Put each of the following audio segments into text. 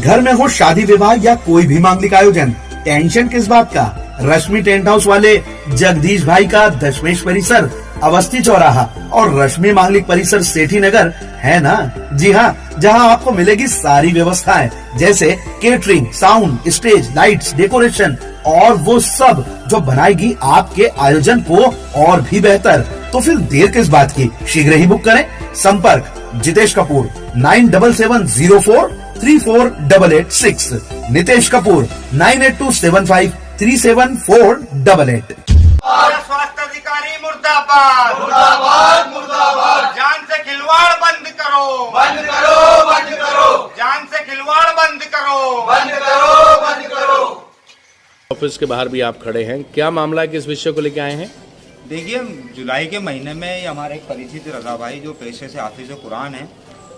घर में हो शादी विवाह या कोई भी मांगलिक आयोजन, टेंशन किस बात का। रश्मि टेंट हाउस वाले जगदीश भाई का दशमेश परिसर, अवस्थी चौराहा और रश्मि मांगलिक परिसर सेठी नगर है ना। जी हाँ, जहाँ आपको मिलेगी सारी व्यवस्थाएं, जैसे catering, sound, stage, lights, decoration और वो सब जो बनाएगी आपके आयोजन को और भी बेहतर। तो फिर देर किस बात की, शीघ्र ही बुक करें। संपर्क जितेश कपूर 9704348886, नितेश कपूर 9827537488। स्वास्थ्य अधिकारी मुर्दाबाद मुर्दाबाद मुर्दाबाद। जान से खिलवाड़ बंद करो, बंद करो, बंद करो, जान से खिलवाड़ बंद करो, बंद करो, बंद करो। ऑफिस के बाहर भी आप खड़े हैं, क्या मामला है, किस विषय को लेके आए हैं? देखिए, जुलाई के महीने में ये हमारे एक परिचित रजा भाई जो पेशे से हाफिज कुरान है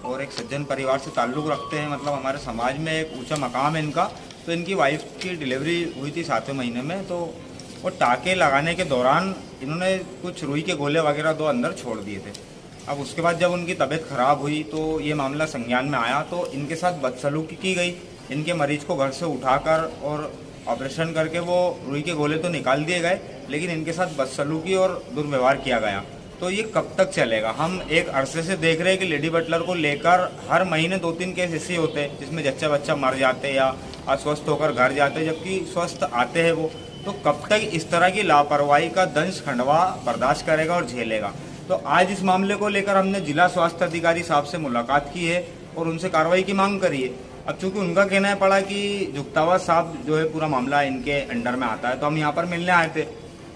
और एक सज्जन परिवार से ताल्लुक़ रखते हैं, मतलब हमारे समाज में एक ऊंचा मकाम है इनका। तो इनकी वाइफ की डिलीवरी हुई थी 7वें महीने में, तो वो टाँके लगाने के दौरान इन्होंने कुछ रुई के गोले वगैरह 2 अंदर छोड़ दिए थे। अब उसके बाद जब उनकी तबीयत ख़राब हुई तो ये मामला संज्ञान में आया, तो इनके साथ बदसलूकी की गई। इनके मरीज को घर से उठाकर और ऑपरेशन करके वो रुई के गोले तो निकाल दिए गए, लेकिन इनके साथ बदसलूकी और दुर्व्यवहार किया गया। तो ये कब तक चलेगा? हम एक अरसे से देख रहे हैं कि लेडी बटलर को लेकर हर महीने 2-3 केस ऐसे होते हैं जिसमें जच्चा बच्चा मर जाते हैं या अस्वस्थ होकर घर जाते हैं, जबकि स्वस्थ आते हैं वो। तो कब तक इस तरह की लापरवाही का दंश खंडवा बर्दाश्त करेगा और झेलेगा? तो आज इस मामले को लेकर हमने जिला स्वास्थ्य अधिकारी साहब से मुलाकात की है और उनसे कार्रवाई की मांग करी है। अब चूंकि उनका कहना है पड़ा कि जुक्तावा साहब जो है पूरा मामला इनके अंडर में आता है, तो हम यहाँ पर मिलने आए थे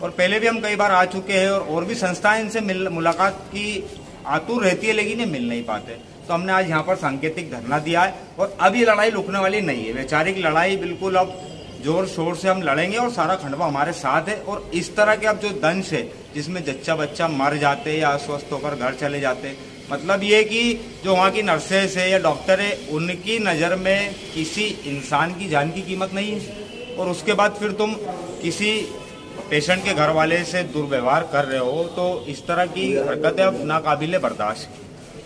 और पहले भी हम कई बार आ चुके हैं और भी संस्थाएं इनसे मुलाकात की आतुर रहती है, लेकिन ये मिल नहीं पाते। तो हमने आज यहाँ पर सांकेतिक धरना दिया है और अब ये लड़ाई रुकने वाली नहीं है। वैचारिक लड़ाई बिल्कुल अब जोर शोर से हम लड़ेंगे और सारा खंडवा हमारे साथ है। और इस तरह के अब जो दंश है जिसमें जच्चा बच्चा मर जाते या अस्वस्थ होकर घर चले जाते, मतलब ये कि जो वहाँ की नर्सेस है या डॉक्टर है, उनकी नज़र में किसी इंसान की जान की कीमत नहीं है। और उसके बाद फिर तुम किसी पेशेंट के घर वाले से दुर्व्यवहार कर रहे हो, तो इस तरह की हरकतें अब नाकाबिले बर्दाश्त।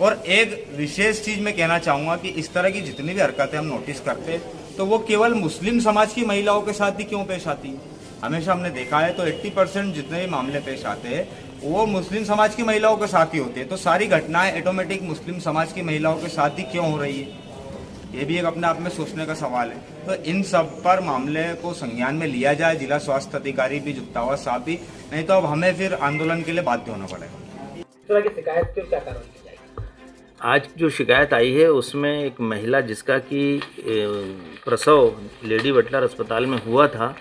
और एक विशेष चीज़ मैं कहना चाहूँगा कि इस तरह की जितनी भी हरकतें हम नोटिस करते हैं तो वो केवल मुस्लिम समाज की महिलाओं के साथ ही क्यों पेश आती है? हमेशा हमने देखा है तो 80% जितने भी मामले पेश आते हैं वो मुस्लिम समाज की महिलाओं के साथ ही होते हैं। तो सारी घटनाएं ऑटोमेटिक मुस्लिम समाज की महिलाओं के साथ ही क्यों हो रही है? ये भी एक अपने आप में सोचने का सवाल है। तो इन सब पर मामले को संज्ञान में लिया जाए, जिला स्वास्थ्य अधिकारी भी, जुक्तावा साहब भी, नहीं तो अब हमें फिर आंदोलन के लिए बाध्य होना पड़ेगा। इस तरह की शिकायत क्यों, क्या कारण की जाएगी? आज जो शिकायत आई है उसमें एक महिला जिसका कि प्रसव लेडी बटलर अस्पताल में हुआ था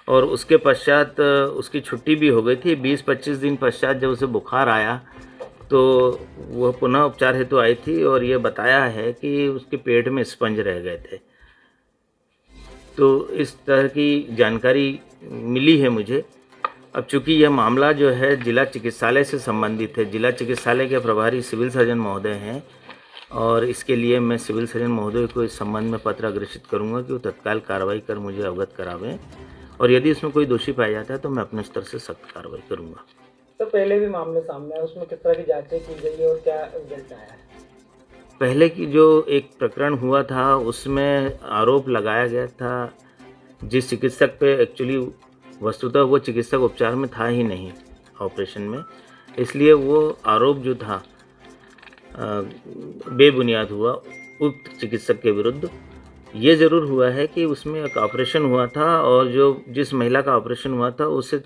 और उसके पश्चात उसकी छुट्टी भी हो गई थी। 20-25 दिन पश्चात जब उसे बुखार आया तो वह पुनः उपचार हेतु आई थी और ये बताया है कि उसके पेट में स्पंज रह गए थे। तो इस तरह की जानकारी मिली है मुझे। अब चूँकि यह मामला जो है जिला चिकित्सालय से संबंधित है, जिला चिकित्सालय के प्रभारी सिविल सर्जन महोदय हैं और इसके लिए मैं सिविल सर्जन महोदय को इस संबंध में पत्र अग्रेषित करूंगा कि वो तत्काल कार्रवाई कर मुझे अवगत करावें और यदि इसमें कोई दोषी पाया जाता है तो मैं अपने स्तर से सख्त कार्रवाई करूंगा। तो पहले भी मामले सामने आए, उसमें किस तरह की जांचें की गई है और क्या रिजल्ट आया है? पहले की जो एक प्रकरण हुआ था उसमें आरोप लगाया गया था जिस चिकित्सक पे, एक्चुअली वस्तुतः वो चिकित्सक उपचार में था ही नहीं ऑपरेशन में, इसलिए वो आरोप जो था बेबुनियाद हुआ उक्त चिकित्सक के विरुद्ध। ये ज़रूर हुआ है कि उसमें एक ऑपरेशन हुआ था और जो जिस महिला का ऑपरेशन हुआ था उससे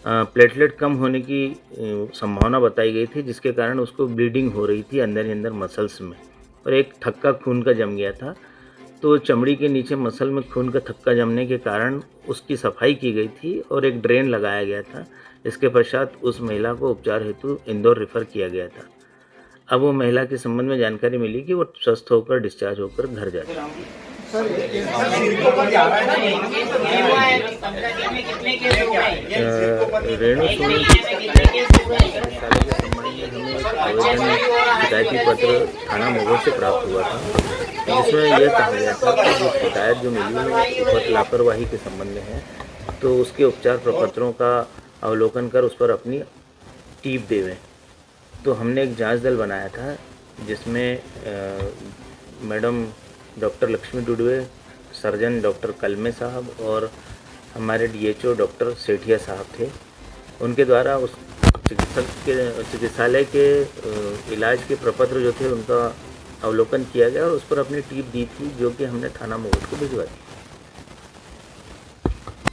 प्लेटलेट कम होने की संभावना बताई गई थी, जिसके कारण उसको ब्लीडिंग हो रही थी अंदर ही अंदर मसल्स में और एक थक्का खून का जम गया था। तो चमड़ी के नीचे मसल में खून का थक्का जमने के कारण उसकी सफाई की गई थी और एक ड्रेन लगाया गया था। इसके पश्चात उस महिला को उपचार हेतु इंदौर रेफर किया गया था। अब वो महिला के संबंध में जानकारी मिली कि वो स्वस्थ होकर डिस्चार्ज होकर घर जा चुकी है। रेणु सोनी शिकायती पत्र थाना मोगल से प्राप्त हुआ था, जिसमें यह कहा गया था कि जो शिकायत जो मिली है लापरवाही के संबंध में है, तो उसके उपचार प्रपत्रों का अवलोकन कर उस पर अपनी टीप देवें। तो हमने एक जांच दल बनाया था जिसमें madam doctor Lakshmi Dudwe, surgeon doctor Kalme साहब और हमारे डीएचओ डॉक्टर सेठिया साहब थे। उनके द्वारा उस चिकित्सालय के इलाज के प्रपत्र जो थे उनका अवलोकन किया गया और उस पर अपनी टीप दी थी, जो कि हमने थाना मुगल को भिजवा दी।